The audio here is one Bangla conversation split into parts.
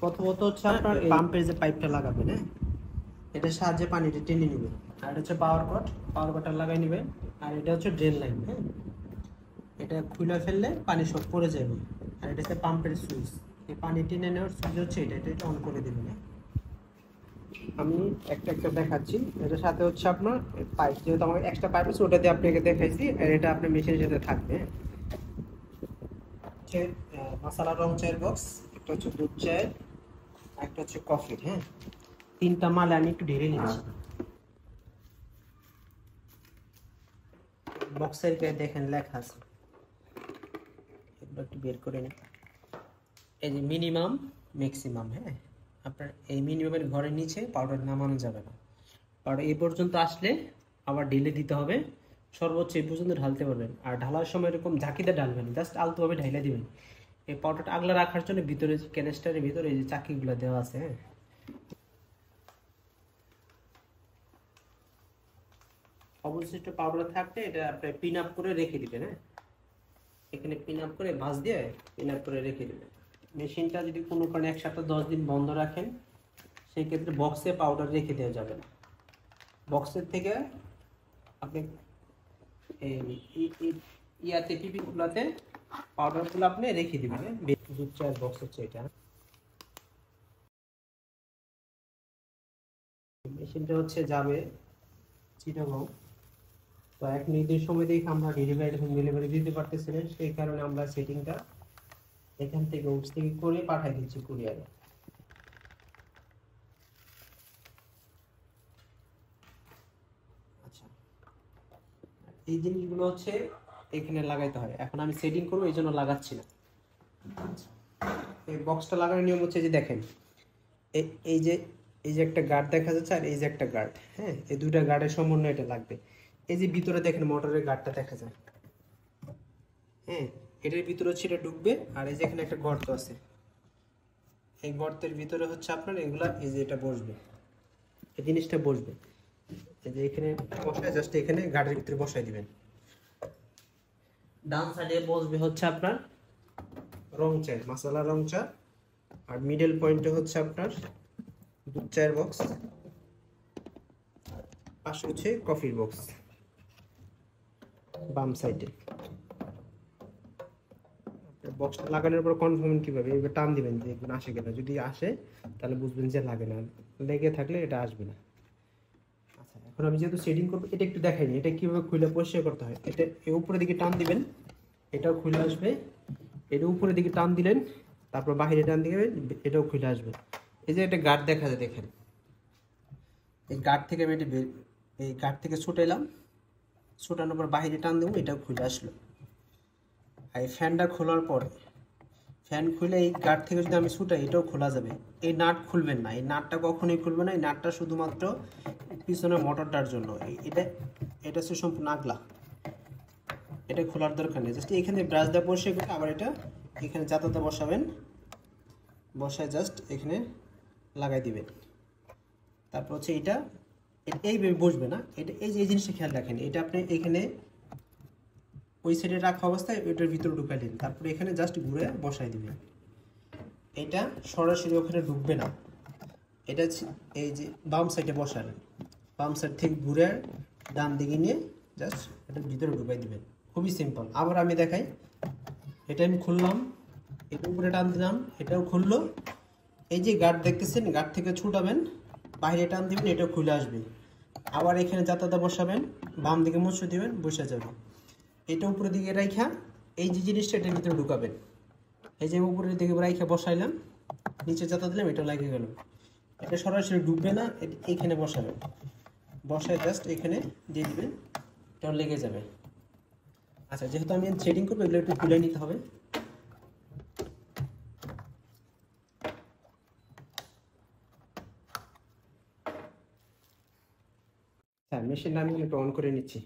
প্রথমত হচ্ছে আপনার পাম্পের যে পাইপটা লাগাবেন, হ্যাঁ, এটার সাহায্যে পানিটা টেনে নেবেন। আর এটা হচ্ছে পাওয়ার কটটা লাগাই নেবেন। আর এটা হচ্ছে ড্রেন লাইন, হ্যাঁ, এটা খুলে ফেললে পানি সব পড়ে যাবে। আর এটা হচ্ছে পাম্পের সুইচ, এই পানি টেনে নেওয়ার সুইচ হচ্ছে এটা অন করে দেবেন। আমি একটা একটা দেখাচ্ছি। এটার সাথে হচ্ছে আপনার পাইপ, যেহেতু আমার এক্সট্রা পাইপ আছে ওটা দিয়ে আপনাকে দেখাইছি, আর এটা আপনার মেশিনের সাথে থাকবে। হচ্ছে মশলা রং চায়ের বক্স, একটা হচ্ছে দুধ চায়ের, একটা হচ্ছে কফির, হ্যাঁ, তিনটা মাল আমি একটু ঢেলে নিচ্ছি। বক্সের গায়ে দেখেন লেখা আছে, এগুলো একটু বের করে নিন। এই যে মিনিমাম ম্যাক্সিমাম, হ্যাঁ, আপনার এই মিনিমামের ঘরের নিচে পাউডার নামানো যাবে না। পাউডার এই পর্যন্ত আসলে আবার ঢেলে দিতে হবে, সর্বোচ্চ এই পর্যন্ত ঢালতে পারবেন। আর ঢালার সময় এরকম ঝাঁকিতে ঢালবেন, জাস্ট আলতোভাবে ঢাইলে দিবেন। এই পাউডারটা আগলা রাখার জন্য ভিতরে ক্যানিস্টারের ভিতরে এই যে চাকিগুলো দেওয়া আছে, হ্যাঁ, অবশিষ্ট পাউডার থাকলে এটা আপনি পিন আপ করে রেখে দিবেন। হ্যাঁ, এখানে পিন আপ করে ভাঁজ দিয়ে পিন আপ করে রেখে দিবেন। মেশিনটা যদি কোনো কারণে 1 সপ্তাহ 10 দিন বন্ধ রাখেন, সেই ক্ষেত্রে বক্সে পাউডার রেখে দেওয়া যাবে না। বক্সের থেকে আপনি ইয়াতে পিপিগুলোতে পাউডারগুলো আপনি রেখে দিবেন। দুধ চায়ের বক্স হচ্ছে এটা। মেশিনটা হচ্ছে যাবে চিটাগং। তো এক নির্দিষ্ট সময় দেখে আমরা ডেলিভারি দিতে পারতেছিলেন, সেই কারণে আমরা সেটিংটা এখান থেকে উইস থেকে করে পাঠিয়ে দিচ্ছি কুরিয়ারে। আচ্ছা, এই জিনিসগুলো হচ্ছে এখানে লাগাইতে হয়। এখন আমি সেটিং করবো, এই জন্য লাগাচ্ছি না। এই বক্সটা লাগানোর নিয়ম হচ্ছে যে দেখেন, এই এই যে এই যে একটা গার্ড দেখা যাচ্ছে, আর এই যে একটা গার্ড, হ্যাঁ, এই দুইটা গার্ডের সমন্বয় এটা লাগবে। এই যে ভিতরে দেখেন মোটরের গার্ডটা দেখা যায়, হ্যাঁ, এটার ভিতরে হচ্ছে এটা ঢুকবে। আর এই যে এখানে একটা গর্ত আছে, এই গর্তের ভিতরে হচ্ছে আপনার এগুলা, এই যে এটা বসবে, এই জিনিসটা বসবে। এই যে এখানে বসায় জাস্ট এখানে গার্ডের ভিতরে বসাই দিবেন। ডান সাইডে বসবে হচ্ছে আপনার রং চা, মশলা রং চা। আর মিডল পয়েন্টে হচ্ছে আপনার দুধ চায়ের বক্স, পাশে হচ্ছে কফির বক্স বাম সাইডে। বক্সটা লাগানোর পর কনফার্ম কিভাবে, এবার টান দিবেন যে আসে কিনা। যদি আসে তাহলে বুঝবেন যে লাগে না, লেগে থাকলে এটা আসবে না। আচ্ছা, এখন আমি যেহেতু সেটিং করবো, এটা একটু দেখাইনি এটা কিভাবে খুলে পরিষ্কার করতে হয়। এটা এই উপরের দিকে টান দিবেন, এটাও খুলে আসবে। এটা উপরের দিকে টান দিলেন, তারপর বাহিরে টান দিবেন, এটাও খুলে আসবে। এই যে একটা গার্ড দেখা যায় দেখেন, এই গার্ড থেকে আমি এই গার্ড থেকে ছুটাইলাম, ছুটানোর পর বাহিরে টান দেবো, এটাও খুলে আসলো। আর এই ফ্যানটা খোলার পর, ফ্যান খুলে এই গার্ড থেকে যদি আমি ছুটাই, এটাও খোলা যাবে। এই নাট খুলবেন না, এই নাটটা কখনোই খুলবে না। এই নাটটা শুধুমাত্র পিছনের মোটরটার জন্য। এটা এটা হচ্ছে সম্পূর্ণ আগলা, এটা খোলার দরকার নেই। জাস্ট এখানে ব্রাশ দিয়ে পরিষ্কার করে আবার এটা এখানে যাতাতে বসাবেন, বসায় জাস্ট এখানে লাগাই দিবেন। তারপর হচ্ছে এটা এইভাবে বসবে না, এটা এই যে এই জিনিসটা খেয়াল রাখেন, এটা আপনি এখানে ওই সাইডে রাখা অবস্থায় ওইটার ভিতরে ঢুকাই দিন, তারপরে এখানে জাস্ট ঘুরে বসাই দিবেন। এটা সরাসরি ওখানে ঢুকবে না, এটা এই যে বাম সাইডে বসাবেন, বাম সাইড থেকে ঘুরে ডান দিকে নিয়ে জাস্ট এটার ভিতরে ঢুকাই দিবেন। খুবই সিম্পল। আবার আমি দেখাই, এটা আমি খুললাম, এটা উপরে টান দিলাম, এটাও খুললো। এই যে গার্ড দেখতেছেন, গার্ড থেকে ছুটাবেন, বাইরে টান দিবেন, এটাও খুলে আসবে। আবার এখানে যাতায়াত বসাবেন, বাম দিকে মুছে দিবেন, বসে যাবে। এটা উপরের দিকে রাইখা এই যে জিনিসটা এটার ভিতরে ঢুকাবেন। এই যে উপরের দিকে রাইখা বসাইলাম, নিচে যাতায়াত দিলাম, এটা লাগিয়ে গেল। এটা সরাসরি ডুববে না, এইখানে বসাবেন, বসায় জাস্ট এখানে দিয়ে দিবেন, এটা লেগে যাবে। আচ্ছা, যেহেতু আমি থ্রেডিং করবো, এগুলো একটু তুলে নিতে হবে। হ্যাঁ, মেশিনটা আমি একটু অন করে নিচ্ছি।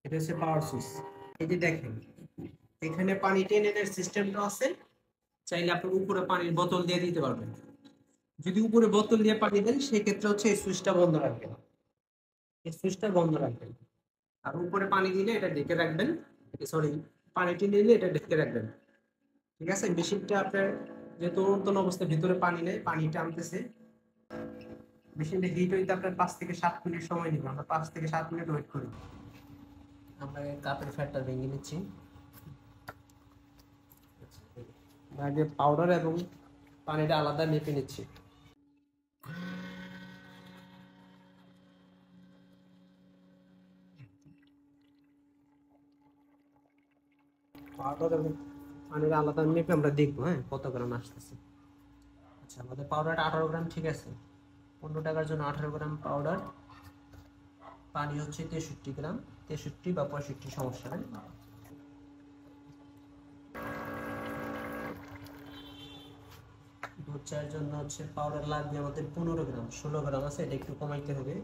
এটা হচ্ছে পাওয়ার সুইচ। এই যে দেখেন, এখানে পানি টেনে নেওয়ার সিস্টেমটা আছে। চাইলে আপনি উপরে পানির বোতল দিয়ে দিতে পারবেন। যদি উপরে বোতল দিয়ে পানি দেন, সেক্ষেত্রে হচ্ছে এই সুইচটা বন্ধ রাখবেন, এই সুইচটা বন্ধ রাখবেন। আর উপরে পানি দিলে এটা ঢেকে রাখবেন, সরি, পানি টেনে নিলে এটা ঢেকে রাখবেন। ঠিক আছে, মেশিনটা আপনার যেহেতু নতুন অবস্থায় ভিতরে পানি নেই, পানি টানতেছে। মেশিনটা হিট হইতে আপনার 5 থেকে 7 মিনিট সময় নেবে। আমরা 5 থেকে 7 মিনিট ওয়েট করি। আমরা কাপের ফ্যাটটা ভেঙে নিচ্ছি। আগে পাউডার এবং পানিটা আলাদা মেপে নিচ্ছি। পাউডার এবং পানির আলাদা মেপে আমরা দেখবো হ্যাঁ কত গ্রাম আসতেছে। আচ্ছা, আমাদের পাউডারটা 18 গ্রাম ঠিক আছে। 15 টাকার জন্য 18 গ্রাম পাউডার, পানি হচ্ছে 63 গ্রাম, 63 বা 65 সমস্যা নেই। দুধ চায়ের জন্য হচ্ছে পাউডার লাগবে আমাদের 15 গ্রাম, 16 গ্রাম আছে, এটা একটু কমাইতে হবে।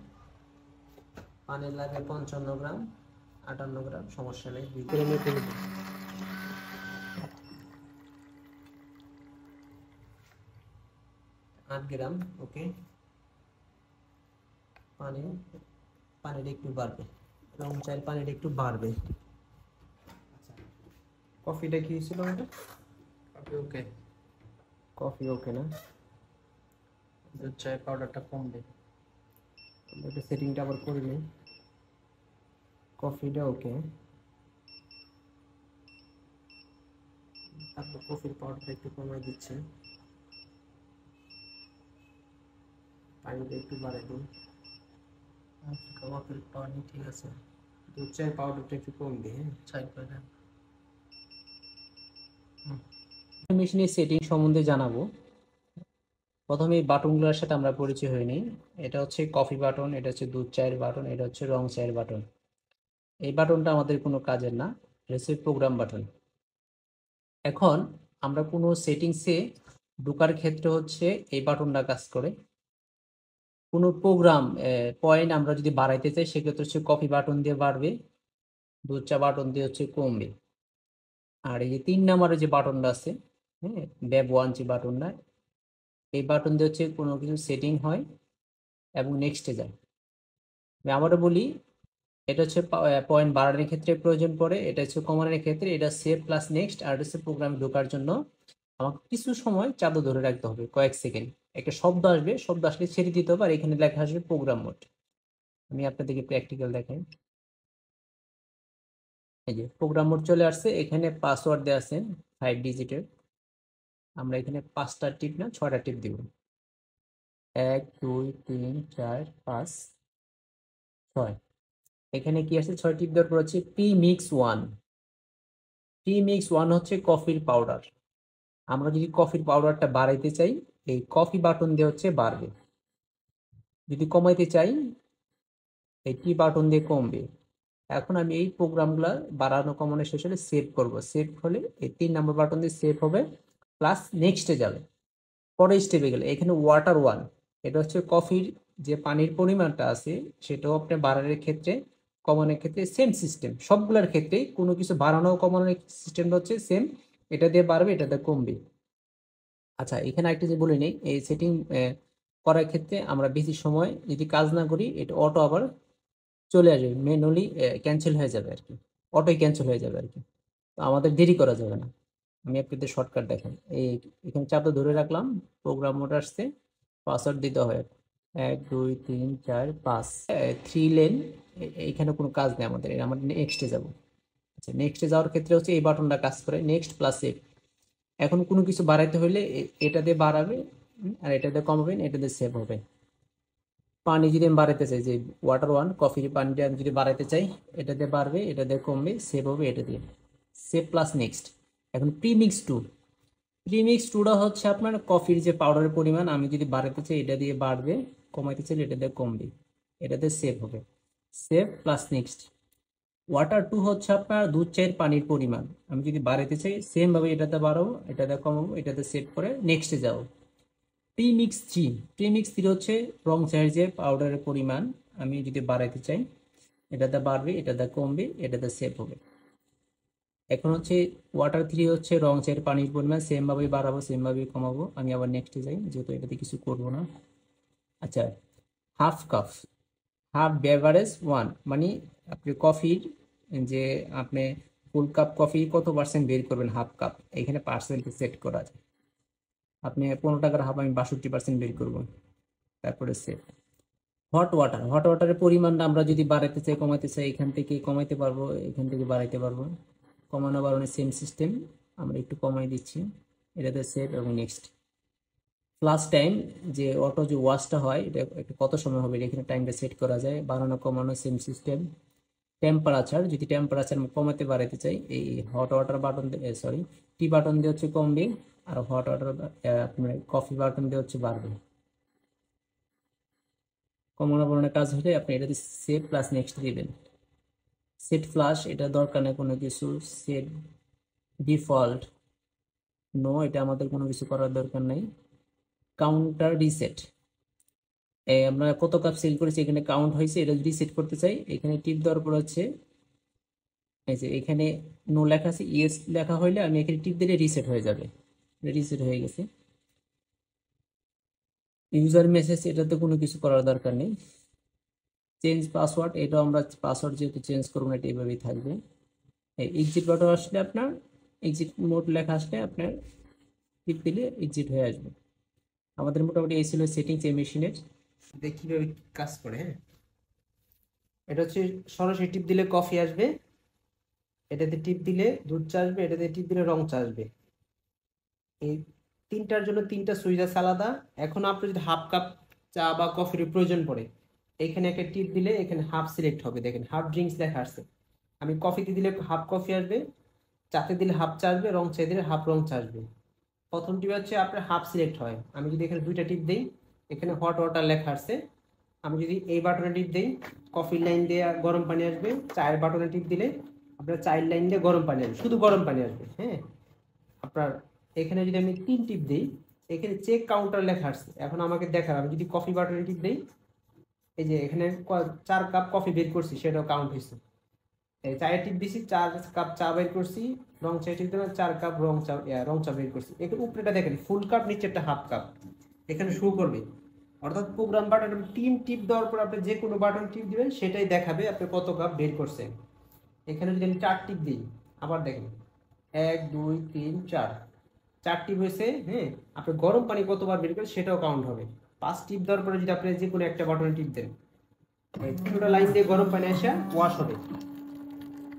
পানির লাগবে 55 গ্রাম, 58 গ্রাম, সমস্যা নেই, 2 করে মেপে নেব। 8 গ্রাম, ওকে। পানিটা একটু বাড়বে, রং চায়ের পানিটা একটু বাড়বে। কফিটা কি ছিল ওটা? Coffee okay. কফি ওকে না? দুধ চায়ের পাউডারটা কমবে। আমরা একটু সেটিংটা আবার করে নিই। কফিটা ওকে, তারপর কফির পাউডারটা একটু কমাই দিচ্ছি। পানিটা একটু বাড়াই দিই। কফির পানি ঠিক আছে। দুধ চায়ের পাউডারটা একটু কম দিই হ্যাঁ। চাই করে মেশিনের সেটিং সম্বন্ধে জানাবো। প্রথমে এই বাটনগুলোর সাথে আমরা পরিচয় হয়ে নিই। এটা হচ্ছে কফি বাটন, এটা হচ্ছে দুধ চায়ের বাটন, এটা হচ্ছে রং চায়ের বাটন। এই বাটনটা আমাদের কোনো কাজের না, এটা হচ্ছে প্রোগ্রাম বাটন। এখন আমরা কোনো সেটিংসে ঢোকার ক্ষেত্রে হচ্ছে এই বাটনটা কাজ করে। কোনো প্রোগ্রাম পয়েন্ট আমরা যদি বাড়াইতে চাই সেক্ষেত্রে হচ্ছে কফি বাটন দিয়ে বাড়বে, দুধ চা বাটন দিয়ে হচ্ছে কমবে। আর এই যে 3 নম্বরের যে বাটনটা আছে, হ্যাঁ, ব্যাব ওয়ান যে বাটনটা, এই বাটন দিয়ে হচ্ছে কোনো কিছু সেটিং হয় এবং নেক্সটে যায়। আমি আবারও বলি, এটা হচ্ছে পয়েন্ট বাড়ানোর ক্ষেত্রে প্রয়োজন পড়ে, এটা হচ্ছে কমানোর ক্ষেত্রে, এটা সেভ প্লাস নেক্সট, আর এটা হচ্ছে প্রোগ্রামে ঢোকার জন্য আমাকে কিছু সময় চাপ ধরে রাখতে হবে, কয়েক সেকেন্ড। একটা শব্দ আসবে, শব্দ আসলে ছেড়ে দিতে হবে, আর এখানে লেখা আসবে প্রোগ্রাম মোড। আমি আপনাদেরকে প্র্যাকটিক্যাল দেখাই। এই যে প্রোগ্রাম মোড চলে আসছে, এখানে পাসওয়ার্ড দেওয়া আছে 5 ডিজিটের। আমরা এখানে 5টা টিপ না 6টা টিপ দিব। 1 2 3 4 5 6। এখানে কি আছে, 6 টিপ দেওয়ার পর হচ্ছে প্রি মিক্স 1। প্রি মিক্স 1 হচ্ছে কফির পাউডার। আমরা যদি কফির পাউডারটা বাড়াইতে চাই, এই কফি বাটন দিয়ে হচ্ছে বাড়বে। যদি কমাইতে চাই, এই টি বাটন দিয়ে কমবে। এখন আমি এই প্রোগ্রামগুলো বাড়ানো কমানো শেষ হলে সেভ করব। সেভ হলে এই 3 নম্বর বাটন দিয়ে সেভ হবে, প্লাস নেক্সটে যাবে। পরের স্টেপে গেলে এখানে ওয়াটার 1, এটা হচ্ছে কফির যে পানির পরিমাণটা আছে সেটাও আপনি বাড়ানোর ক্ষেত্রে কমানোর ক্ষেত্রে সেম সিস্টেম, সবগুলোর ক্ষেত্রেই কোনো কিছু বাড়ানো কমানোর সিস্টেমটা হচ্ছে সেম। এটা দিয়ে বাড়বে, এটা দিয়ে কমবে। আচ্ছা, এখানে একটা যে বলে নেই, এই সেটিং করার ক্ষেত্রে আমরা বেশি সময় যদি কাজ না করি, এটা অটো আবার চলে আসবে, ম্যানুয়ালি ক্যান্সেল হয়ে যাবে আর কি, অটোই ক্যান্সেল হয়ে যাবে আর কি। তো আমাদের দেরি করা যাবে না। আমি আপনাদের শর্টকাট দেখাই। এই এখানে চাপটা ধরে রাখলাম, প্রোগ্রাম মোড আসছে, পাসওয়ার্ড দিতে হয় 1 2 3 4 5, 3 লেন। এখানে কোনো কাজ নেই আমাদের, আমরা নেক্সটে যাব। আচ্ছা, নেক্সটে যাওয়ার ক্ষেত্রে হচ্ছে এই বাটনটা কাজ করে, নেক্সট প্লাস সেভ। এখন কোনো কিছু বাড়াইতে হলে এটা দিয়ে বাড়াবে, আর এটা দিয়ে কমাবেন, এটা দিয়ে সেভ হবে। পানি যদি আমি বাড়াইতে চাই, যে ওয়াটার 1 কফির পানিটা আমি যদি বাড়াইতে চাই, এটা দিয়ে বাড়বে, এটা দিয়ে কমবে, সেভ হবে, এটা দিয়ে সেভ প্লাস নেক্সট। এখন প্রিমিক্স 2, প্রিমিক্স 2টা হচ্ছে আপনার কফির যে পাউডারের পরিমাণ আমি যদি বাড়াতে চাই এটা দিয়ে বাড়বে, কমাইতে চাইলে এটা দিয়ে কমবে, এটাতে সেভ হবে, সেভ প্লাস নেক্সট। ওয়াটার 2 হচ্ছে আপনার দুধ চায়ের পানির পরিমাণ আমি যদি বাড়াতে চাই সেম ভাবে এটাতে বাড়াবো, এটাতে কমাবো, এটাতে সেভ করে নেক্সটে যাও। প্রিমিক্স 3, প্রিমিক্স 3 হচ্ছে রং চায়ের যে পাউডারের পরিমাণ আমি যদি বাড়াইতে চাই, এটাতে বাড়বে, এটাতে কমবে, এটাতে সেভ হবে। এখন হচ্ছে ওয়াটার 3 হচ্ছে রং চায়ের পানির পরিমাণ সেম ভাবে বাড়াবো, সেম ভাবে কমাবো। আমি আবার নেক্সটে যাই, যেহেতু এটাতে কিছু করবো না। আচ্ছা, হাফ কাপ, হাফ বেভারেজ 1, মানে আপনি কফির যে আপনি ফুল কাপ কফি কত পার্সেন্ট বের করবেন, হাফ কাপ, এখানে পার্সেন্ট সেট করা যায়। আপনি 15 টাকার হাফ আমি 62% বের করব। তারপরে সেভ। হট ওয়াটারের পরিমাণটা আমরা যদি বাড়াতে চাই কমাতে চাই, এখান থেকে কমাইতে পারবো, এখান থেকে বাড়াইতে পারবো। কমানো বাড়ানোর সেম সিস্টেম, আমরা একটু কমাই দিচ্ছি, এটাতে সেভ এবং নেক্সট। ফ্লাশ টাইম, যে অটো যে ওয়াশটা হয় এটা একটু কত সময় হবে এখানে টাইমটা সেট করা যায়, বাড়ানো কমানো সেম সিস্টেম। টেম্পারেচার, যদি টেম্পারেচার কমাতে বাড়াইতে চাই এই হট ওয়াটার বাটন, সরি টি বাটন দিয়ে হচ্ছে কমবে, আর হট ওয়াটার আপনার কফি বাটন দিয়ে হচ্ছে বাড়বে। কমানো বাড়ানোর কাজ হলে আপনি এটাতে সেভ প্লাস নেক্সট দিবেন। সেট ফ্লাশ, এটা দরকার নেই কোনো কিছু। সেট ডিফল্ট, নো, এটা আমাদের কোনো কিছু করার দরকার নেই। কাউন্টার রিসেট, আমরা কত কাপ সেল করেছি এখানে কাউন্ট হয়েছে, এটা যদি রিসেট করতে চাই এখানে টিপ দেওয়ার পর হচ্ছে এই যে এখানে নো লেখা আছে, ইয়েস লেখা হইলে আমি এখানে টিপ দিলে রিসেট হয়ে যাবে। রিসেট হয়ে গেছে। ইউজার মেসেজ, এটাতে কোনো কিছু করার দরকার নেই। চেঞ্জ পাসওয়ার্ড, এটাও আমরা পাসওয়ার্ড যেহেতু চেঞ্জ করবো না, এটা এইভাবেই থাকবে। এক্সিট বাটন আসলে আপনার এক্সিট মোড লেখা আসলে আপনার টিপ দিলে এক্সিট হয়ে আসবে। আমাদের মোটামুটি এই ছিল সেটিংস এই মেশিনের। দেখি কিভাবে কাজ করে। হ্যাঁ, এটা হচ্ছে সরাসরি টিপ দিলে কফি আসবে, এটাতে টিপ দিলে দুধ চা আসবে, এটাতে টিপ দিলে রং চা আসবে। এই তিনটার জন্য তিনটা সুইচ আছে আলাদা। এখন আপনি যদি হাফ কাপ চা বা কফির প্রয়োজন পড়ে, এখানে একটা টিপ দিলে এখানে হাফ সিলেক্ট হবে, দেখেন হাফ ড্রিঙ্কস লেখা আসছে। আমি কফিতে দিলে হাফ কফি আসবে, চাতে দিলে হাফ চা আসবে, রং চা দিলে হাফ রং চা আসবে। প্রথম টিপ হচ্ছে আপনার হাফ সিলেক্ট হয়। আমি যদি এখানে দুইটা টিপ দিই, এখানে হট ওয়াটার লেখা আসছে, আমি যদি এই বাটনে টিপ দিই কফির লাইন দিয়ে গরম পানি আসবে, চায়ের বাটনে টিপ দিলে আপনার চায়ের লাইন দিয়ে গরম পানি আসবে, শুধু গরম পানি আসবে। হ্যাঁ, আপনার এখানে যদি আমি 3 টিপ দিই, এখানে চেক কাউন্টার লেখা আসছে। এখন আমাকে দেখার, আমি যদি কফি বাটনে টিপ দিই, এই যে এখানে 4 কাপ কফি বের করছি, সেটাও কাউন্ট হয়েছে। এই চায়ের টিপ দিছি, 4 কাপ চা বের করছি, রং চা টিপ দিলাম, 4 কাপ রং চা বের করছি। এখানে উপরেটা দেখেন ফুল কাপ, নিচে একটা হাফ কাপ, এখানে শো করবে। অর্থাৎ প্রোগ্রাম বাটন 3 টিপ দেওয়ার পর আপনি যে কোনো বাটন টিপ দিবেন, সেটাই দেখাবে আপনি কত কাপ বের করছেন। এখানে যদি আমি 4 টিপ দিই, আবার দেখেন 1 2 3 4 4 টিপ হয়েছে। হ্যাঁ, আপনি গরম পানি কতবার বের করেন সেটাও কাউন্ট হবে। 5 টিপ দেওয়ার পরে যদি আপনি যে কোনো একটা বাটনে টিপ দেন, এই 3টা লাইন দিয়ে গরম পানি এসে ওয়াশ হবে।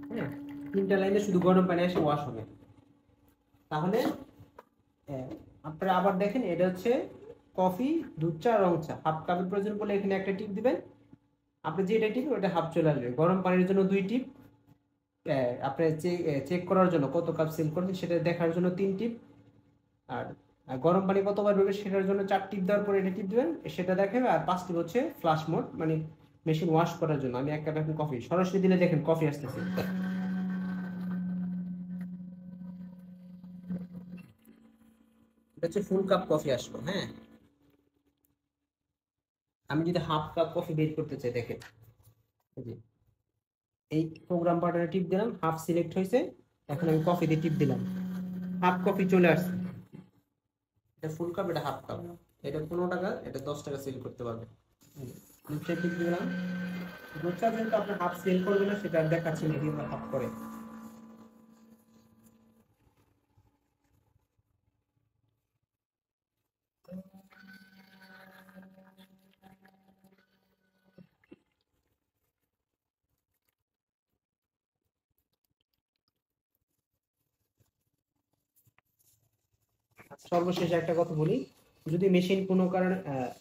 হ্যাঁ, 3টা লাইনে শুধু গরম পানি এসে ওয়াশ হবে। তাহলে আপনারা আবার দেখেন, এটা হচ্ছে কফি, দুধ চা, রং চা। হাফ কাপের প্রয়োজন পড়লে এখানে একটা টিপ দিবেন, আপনি যেটা টিপ ওটা হাফ চলে আসবে। গরম পানির জন্য 2 টিপ, আপনি চেক করার জন্য কত কাপ সেল করছেন সেটা দেখার জন্য 3 টিপ, আর গরম পানি কতবার বেরোবে সেটার জন্য 4 টিপ দেওয়ার পরে এটা টিপ দিবেন, সেটা দেখাবে। আর 5 টিপ হচ্ছে ফ্লাশ মোড, মানে মেশিন ওয়াশ করার জন্য। আমি 1 কাপ এখন কফি সরাসরি দিলে দেখেন কফি আসতেছে। এটা হচ্ছে ফুল কাপ কফি আসলো। হ্যাঁ, আমি যদি হাফ কাপ কফি বের করতে চাই, দেখেন এই যে এই প্রোগ্রাম বাটনে টিপ দিলাম, হাফ সিলেক্ট হয়েছে। এখন আমি কফি দিয়ে টিপ দিলাম, হাফ কফি চলে আসছে। এটা ফুল কাপ, এটা হাফ কাপ। এটা 15 টাকা, এটা 10 টাকা সেল করতে পারবে। দুধটা টিপ দিলাম, দুধটা যেহেতু আপনি হাফ সেল করবে না, সেটা দেখাচ্ছি মিডিয়াম হাফ করে। সর্বশেষ একটা কথা বলি, যদি মেশিন কোনো কারণে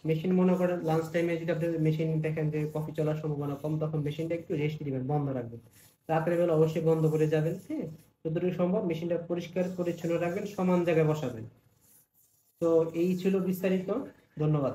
মেশিন মনে করেন লাঞ্চ টাইমে যদি আপনি মেশিন দেখেন যে কফি চলার সম্ভাবনা কম, তখন মেশিনটা একটু রেস্ট দিবেন, বন্ধ রাখবেন। রাতের বেলা অবশ্যই বন্ধ করে যাবেন। হ্যাঁ, যতটুকু সম্ভব মেশিনটা পরিষ্কার পরিচ্ছন্ন রাখবেন, সমান জায়গায় বসাবেন। তো এই ছিল বিস্তারিত। ধন্যবাদ।